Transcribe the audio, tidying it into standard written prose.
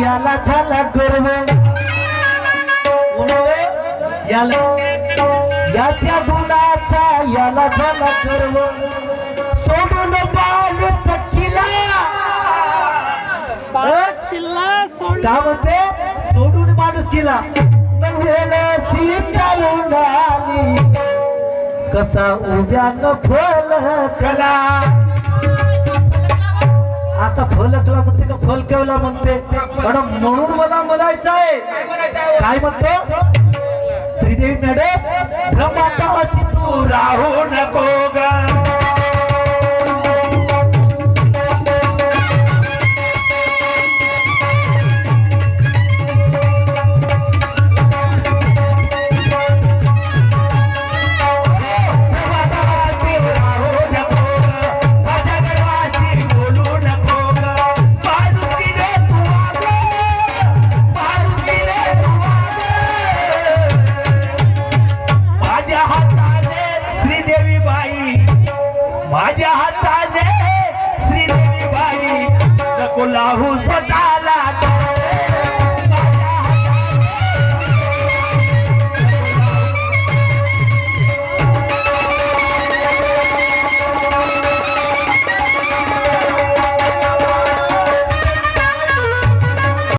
याला झाला गर्व याला याच्या गुणाचा याला झाला गर्व सोडून बाल किल्ला का म्हणते सोडून माणूस किल्ला कसा उभ्यानं फलकला आता फलकला म्हणते का फलकवला म्हणते पण म्हणून मला म्हणायचं आहे काय म्हणतो श्रीदेवी मॅडम ब्रह्मांडाची तू राहू नको ग